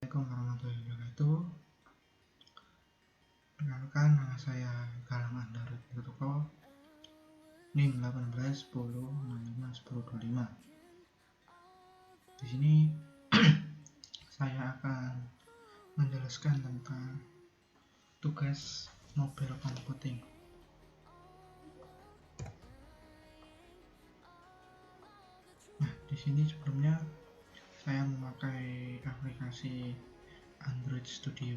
Assalamualaikum warahmatullahi wabarakatuh. Perkenalkan, nama saya Galang Andar Toko, NIM 1810651025. Di sini saya akan menjelaskan tentang tugas mobile computing. Nah, di sini sebelumnya saya memakai aplikasi Android Studio.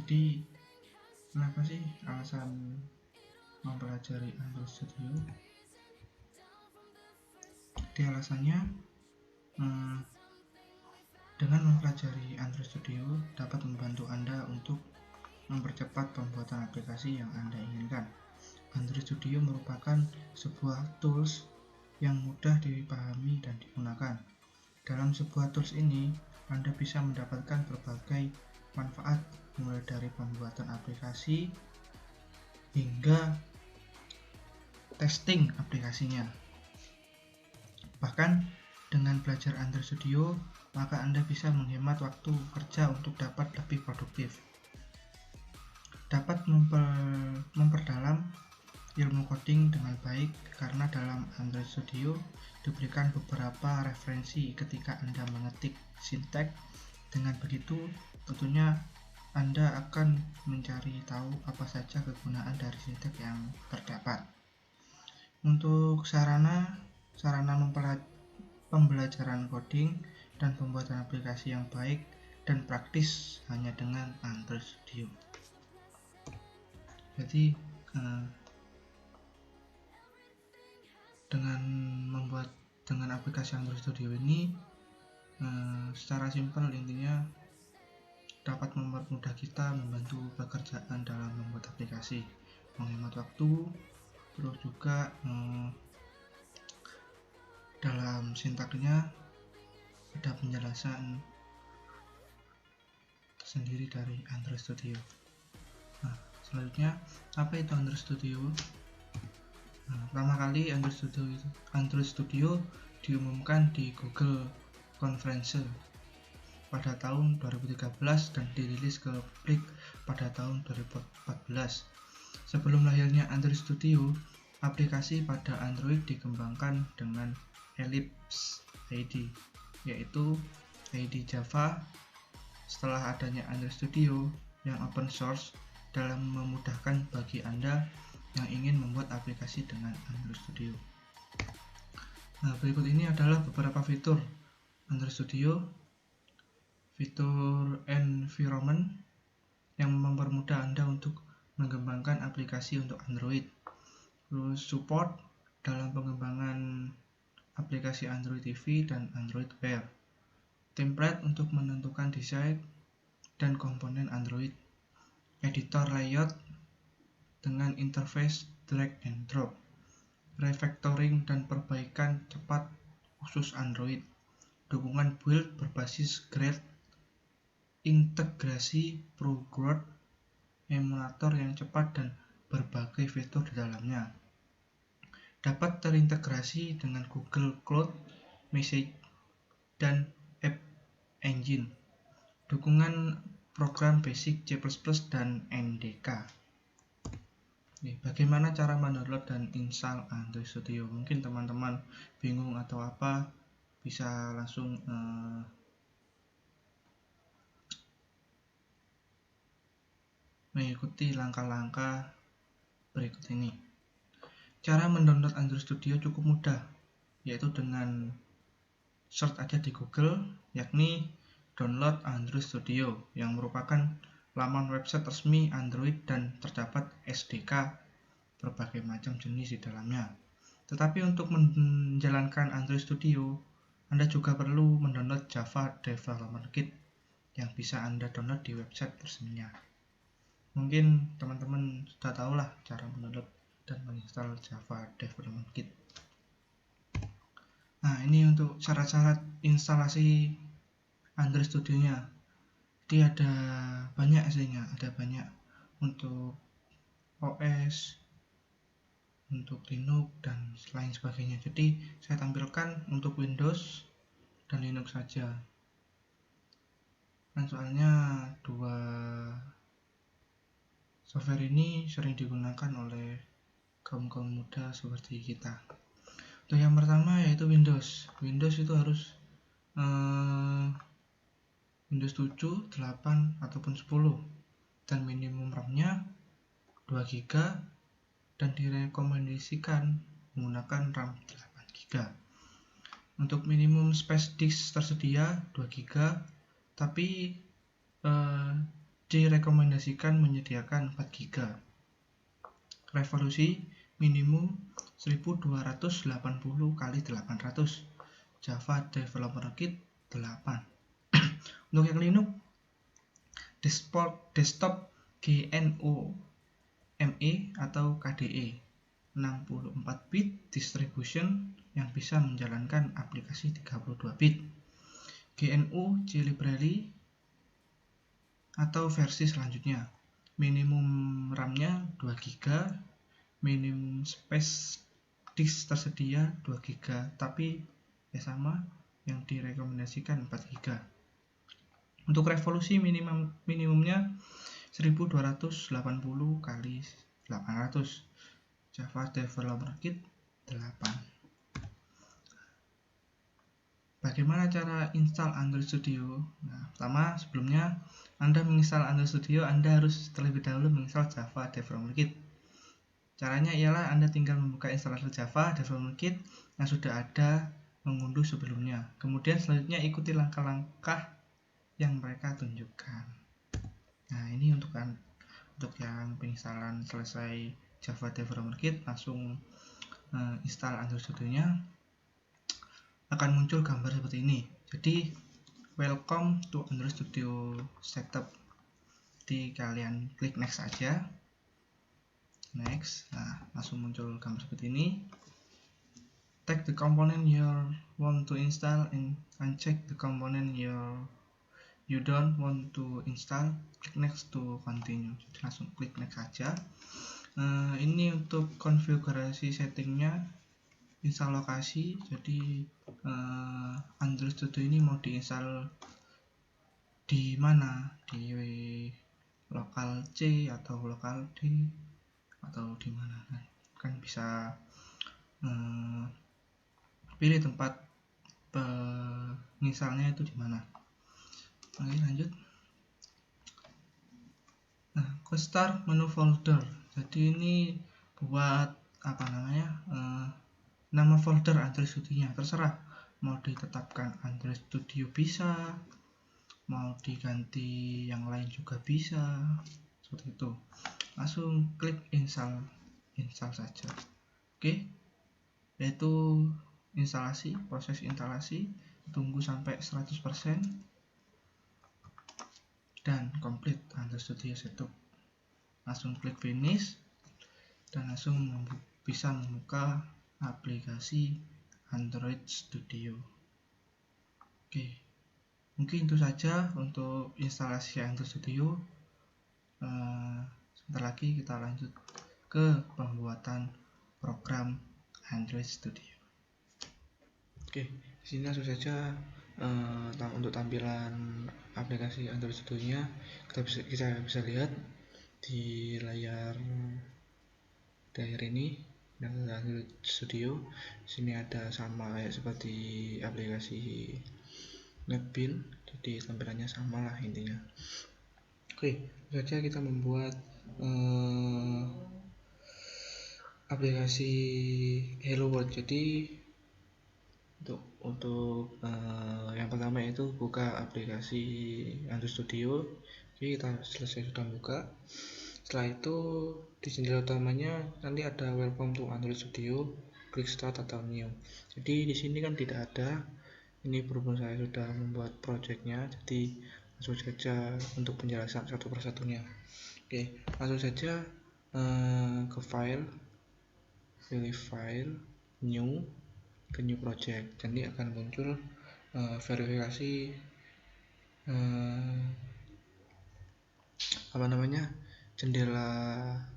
Jadi, kenapa sih alasan mempelajari Android Studio? Jadi alasannya dengan mempelajari Android Studio dapat membantu Anda untuk mempercepat pembuatan aplikasi yang Anda inginkan. Android Studio merupakan sebuah tools yang mudah dipahami dan digunakan. Dalam sebuah tools ini, Anda bisa mendapatkan berbagai manfaat mulai dari pembuatan aplikasi hingga testing aplikasinya. Bahkan dengan belajar Android Studio, maka Anda bisa menghemat waktu kerja untuk dapat lebih produktif. Dapat memperdalam ilmu coding dengan baik karena dalam Android Studio diberikan beberapa referensi ketika Anda mengetik sinteks. Dengan begitu, tentunya Anda akan mencari tahu apa saja kegunaan dari sinteks yang terdapat. Untuk sarana pembelajaran coding dan pembuatan aplikasi yang baik dan praktis hanya dengan Android Studio. Jadi dengan aplikasi Android Studio ini secara simpel intinya dapat mempermudah kita membantu pekerjaan dalam membuat aplikasi, menghemat waktu, terus juga dalam sintaksnya ada penjelasan sendiri dari Android Studio. Nah, selanjutnya apa itu Android Studio? Pertama kali Android Studio diumumkan di Google Conference pada tahun 2013 dan dirilis ke publik pada tahun 2014. Sebelum lahirnya Android Studio, aplikasi pada Android dikembangkan dengan Eclipse IDE, yaitu IDE Java. Setelah adanya Android Studio yang open source dalam memudahkan bagi Anda yang ingin membuat aplikasi dengan Android Studio. Nah, berikut ini adalah beberapa fitur Android Studio. Fitur environment yang mempermudah Anda untuk mengembangkan aplikasi untuk Android. Terus support dalam pengembangan aplikasi Android TV dan Android Wear. Template untuk menentukan desain dan komponen Android. Editor layout dengan interface drag and drop, refactoring dan perbaikan cepat khusus Android, dukungan build berbasis Gradle, integrasi ProGrowth, emulator yang cepat dan berbagai fitur di dalamnya. Dapat terintegrasi dengan Google Cloud, Message, dan App Engine. Dukungan program basic C++ dan NDK. Bagaimana cara mendownload dan install Android Studio? Mungkin teman-teman bingung atau apa, bisa langsung mengikuti langkah-langkah berikut ini. Cara mendownload Android Studio cukup mudah, yaitu dengan search aja di Google, yakni download Android Studio, yang merupakan laman website resmi Android dan terdapat SDK berbagai macam jenis di dalamnya. Tetapi untuk menjalankan Android Studio, Anda juga perlu mendownload Java Development Kit yang bisa Anda download di website resminya. Mungkin teman-teman sudah tahu lah cara mendownload dan menginstal Java Development Kit. Nah, ini untuk syarat-syarat instalasi Android Studio-nya. Jadi ada banyak aslinya, ada banyak untuk OS, untuk Linux dan lain sebagainya. Jadi saya tampilkan untuk Windows dan Linux saja. Kan soalnya dua software ini sering digunakan oleh kaum muda seperti kita. Untuk yang pertama yaitu Windows. Windows itu harus Windows 7, 8 ataupun 10 dan minimum RAM-nya 2 GB dan direkomendasikan menggunakan RAM 8 GB. Untuk minimum space disk tersedia 2 GB, tapi direkomendasikan menyediakan 4 GB. Resolusi minimum 1280 x 800. Java Developer Kit 8. Untuk yang Linux, desktop GNOME atau KDE 64 bit distribution yang bisa menjalankan aplikasi 32 bit. GNU Library atau versi selanjutnya. Minimum RAM-nya 2 GB, minimum space disk tersedia 2 GB, tapi ya sama, yang direkomendasikan 4 GB. Untuk resolusi minimumnya 1280 x 800. Java Developer Kit 8. Bagaimana cara install Android Studio? Nah, pertama, sebelumnya Anda menginstal Android Studio, Anda harus terlebih dahulu menginstal Java Developer Kit. Caranya ialah Anda tinggal membuka instalasi Java Developer Kit yang sudah ada mengunduh sebelumnya. Kemudian selanjutnya ikuti langkah-langkah yang mereka tunjukkan. Nah, ini untuk yang penginstalan selesai Java Developer Kit, langsung install Android Studio-nya, akan muncul gambar seperti ini. Jadi welcome to Android Studio setup. Jadi kalian klik next saja. Next. Nah, langsung muncul gambar seperti ini. Take the component you want to install and uncheck the component you don't want to install. Klik next to continue. Jadi langsung klik next saja. Ini untuk konfigurasi settingnya, install lokasi. Jadi Android Studio ini mau diinstal di mana, di lokal C atau lokal D atau di mana, kan bisa pilih tempat penginstalnya itu di mana. Oke, lanjut. Nah, ke start menu folder. Jadi ini buat nama folder Android Studio-nya, terserah mau ditetapkan Android Studio bisa, mau diganti yang lain juga bisa, seperti itu. Langsung klik install saja. Oke, yaitu instalasi, proses instalasi, tunggu sampai 100% dan komplit Android Studio setup. Langsung klik finish dan langsung bisa membuka aplikasi Android Studio. Oke, mungkin itu saja untuk instalasi Android Studio. Sebentar lagi kita lanjut ke pembuatan program Android Studio. Oke, di sini langsung saja untuk tampilan aplikasi Android Studio-nya kita bisa lihat di layar ini. Android Studio sini ada sama kayak seperti aplikasi NetBeans, jadi tampilannya sama lah intinya. Oke, saja kita membuat aplikasi Hello World. Jadi untuk yang pertama itu buka aplikasi Android Studio. Oke, kita selesai sudah buka. Setelah itu di jendela utamanya nanti ada welcome to Android Studio, klik start atau new. Jadi di sini kan tidak ada, ini berhubung saya sudah membuat projectnya, jadi langsung saja untuk penjelasan satu persatunya. Oke, langsung saja ke file, pilih file, new, ke new project. Jadi akan muncul verifikasi jendela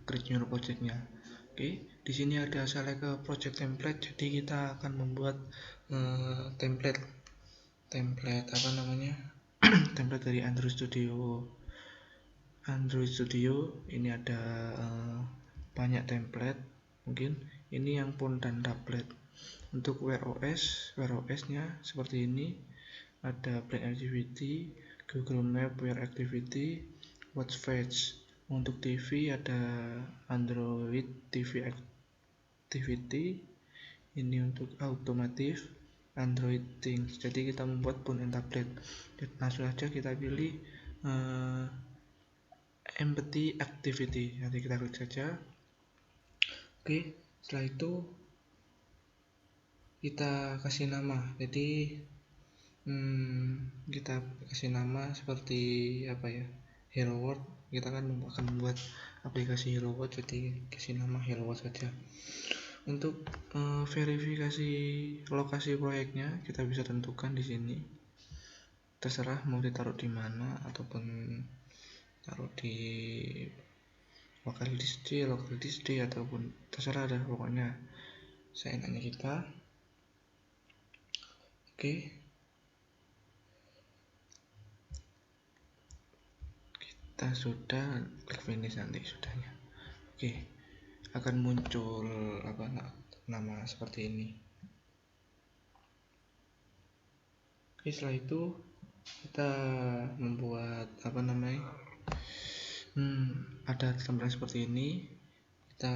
create new projectnya. Oke, di sini ada select ke project template. Jadi kita akan membuat template template dari Android Studio. Android Studio ini ada banyak template. Mungkin ini yang phone dan tablet. Untuk Wear OS nya seperti ini. Ada Black Activity, Google Map, Wear Activity, Watch Face. Untuk TV ada Android TV Activity. Ini untuk otomotif Android Things. Jadi kita membuat phone dan tablet. Langsung saja kita pilih Empty Activity. Nanti kita klik saja. Oke, setelah itu kita kasih nama. Jadi kita kasih nama seperti apa ya, Hello World. Kita kan akan membuat aplikasi Hello World, jadi kasih nama Hello World saja. Untuk verifikasi lokasi proyeknya kita bisa tentukan di sini. Terserah mau ditaruh di mana, ataupun taruh di local disk D, ataupun terserah ada, pokoknya seenaknya kita. Oke, kita sudah klik finish, nanti sudahnya. Oke, akan muncul nama seperti ini. Oke, setelah itu kita membuat ada tampilan seperti ini. Kita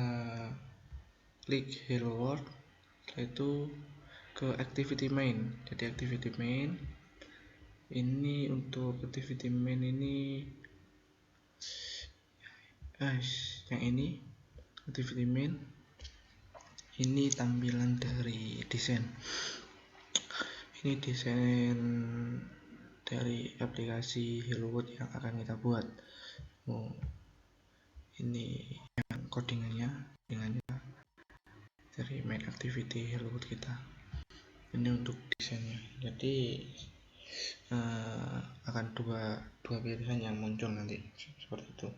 klik Hello World, setelah itu ke activity main. Jadi activity main ini, untuk activity main ini yang ini activity main ini tampilan dari desain. Ini desain dari aplikasi Hello World yang akan kita buat. Ini yang codingannya dari main activity Hello World kita. Ini untuk desainnya. Jadi akan dua pilihan yang muncul nanti seperti itu.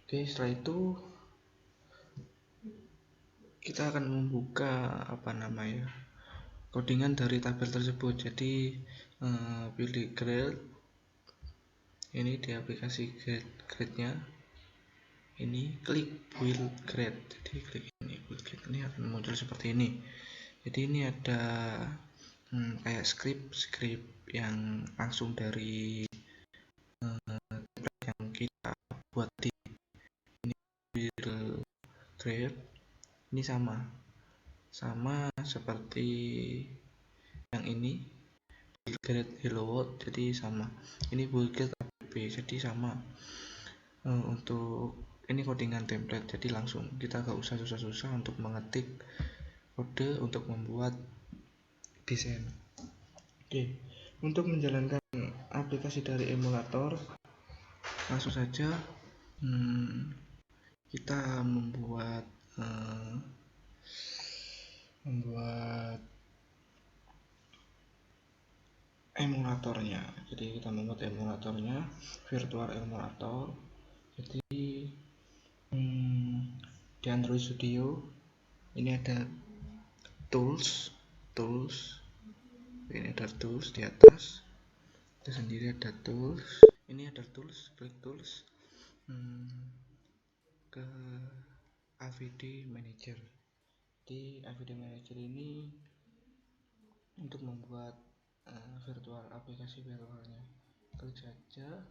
Oke, setelah itu kita akan membuka codingan dari tabel tersebut. Jadi pilih grade. Ini di aplikasi grade-nya. Ini klik build grade. Jadi klik ini build grade, ini akan muncul seperti ini. Jadi ini ada kayak script yang langsung dari template yang kita buat di ini build grade. Ini sama seperti yang ini build grade Hello World, jadi sama. Ini build grade app, jadi sama. Untuk ini codingan template, jadi langsung kita gak usah susah-susah untuk mengetik kode untuk membuat desain. Oke, untuk menjalankan aplikasi dari emulator, langsung saja kita membuat emulatornya. Jadi kita membuat emulatornya, virtual emulator. Jadi di Android Studio ini ada tools. Ini ada tools di atas. Itu sendiri ada tools. Ini ada tools, klik tools ke AVD Manager. Di AVD Manager ini untuk membuat aplikasi virtualnya. Klik saja.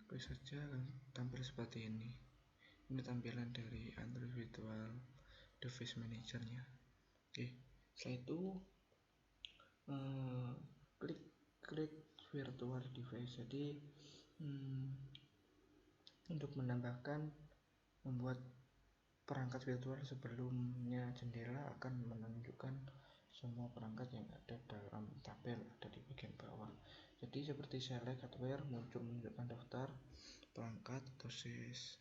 Klik saja, akan tampil seperti ini. Ini tampilan dari Android Virtual Device Manager-nya. Oke, setelah itu klik virtual device. Jadi untuk menambahkan membuat perangkat virtual, sebelumnya jendela akan menunjukkan semua perangkat yang ada dalam tabel, ada di bagian bawah. Jadi seperti select hardware, menunjukkan daftar perangkat atau ses.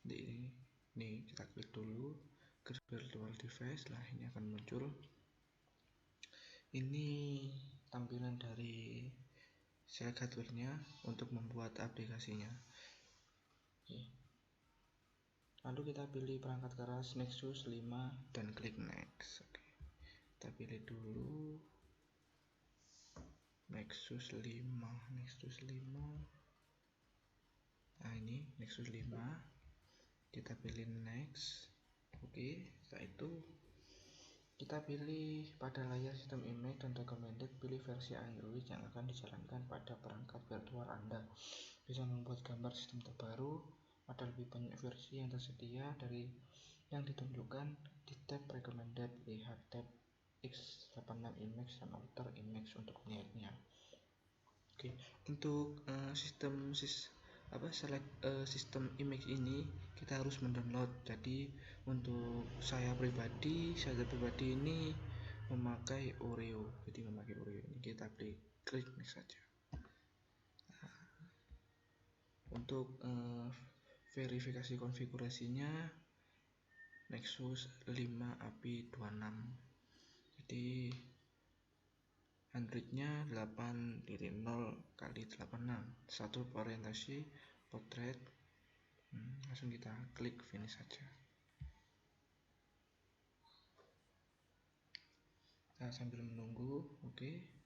Ini kita klik dulu ke virtual device. Lah, ini akan muncul. Ini tampilan dari select hardware-nya untuk membuat aplikasinya. Lalu kita pilih perangkat keras Nexus 5 dan klik next. Oke. Kita pilih dulu Nexus 5. Nah, ini Nexus 5. Kita pilih next. Oke, setelah itu kita pilih pada layar sistem image dan recommended, pilih versi Android yang akan dijalankan pada perangkat virtual Anda. Bisa membuat gambar sistem terbaru. Ada lebih banyak versi yang tersedia dari yang ditunjukkan di tab recommended. Lihat tab x86 image dan alter image untuk melihatnya. Oke, untuk sistem image ini kita harus mendownload. Jadi untuk saya pribadi ini memakai Oreo. Ini kita klik next saja. Untuk verifikasi konfigurasinya Nexus 5 API 26. Jadi Androidnya 8.0x86, satu orientasi portrait. Langsung kita klik finish saja. Kita sambil menunggu. Oke.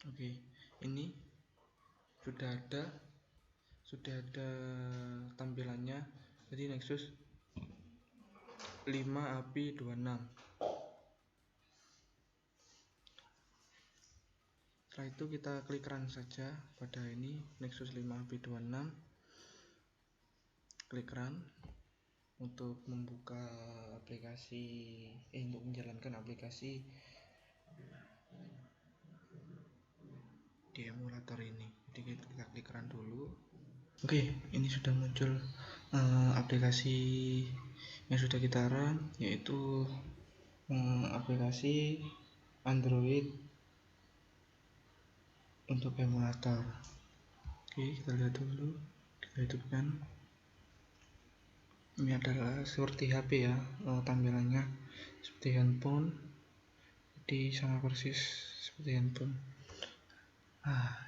Oke, ini sudah ada tampilannya. Jadi Nexus 5 API 26. Setelah itu kita klik run saja pada ini Nexus 5 API 26. Klik run untuk membuka aplikasi untuk menjalankan aplikasi di emulator ini. Jadi kita klik run dulu. Oke, ini sudah muncul aplikasi yang sudah kita run, yaitu aplikasi Android untuk emulator. Oke, kita lihat dulu. Kita hidupkan. Ini adalah seperti HP ya, tampilannya seperti handphone. Jadi sama persis seperti handphone.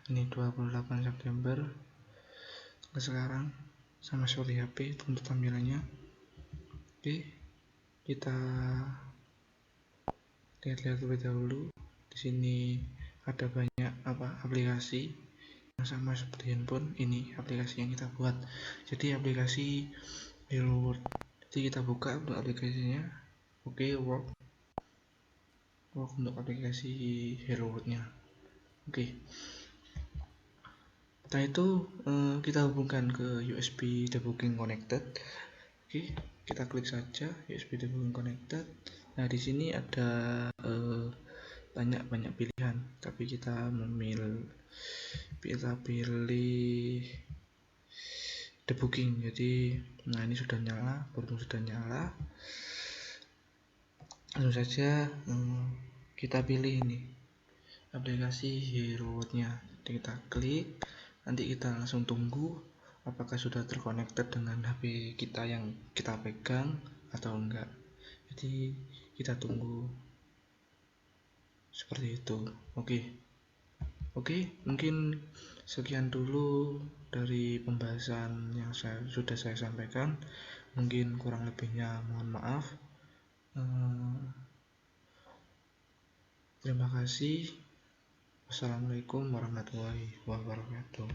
Ini 28 September. Sekarang sama seperti HP untuk tampilannya. Oke, kita lihat-lihat terlebih dahulu. Di sini ada banyak aplikasi yang sama seperti handphone. Ini aplikasi yang kita buat. Jadi aplikasi Hello World. Jadi kita buka untuk aplikasinya. Oke, work untuk aplikasi Hello World-nya. Oke. Setelah itu kita hubungkan ke USB debugging connected. Oke, kita klik saja USB debugging connected. Nah, di sini ada banyak pilihan, tapi kita pilih debugging. Jadi ini sudah nyala, langsung saja kita pilih ini aplikasi Hello World-nya. Kita klik, nanti kita langsung tunggu apakah sudah terconnected dengan HP kita yang kita pegang atau enggak. Jadi kita tunggu seperti itu. Oke, mungkin sekian dulu dari pembahasan yang sudah saya sampaikan. Mungkin kurang lebihnya mohon maaf. Terima kasih. Wassalamualaikum warahmatullahi wabarakatuh.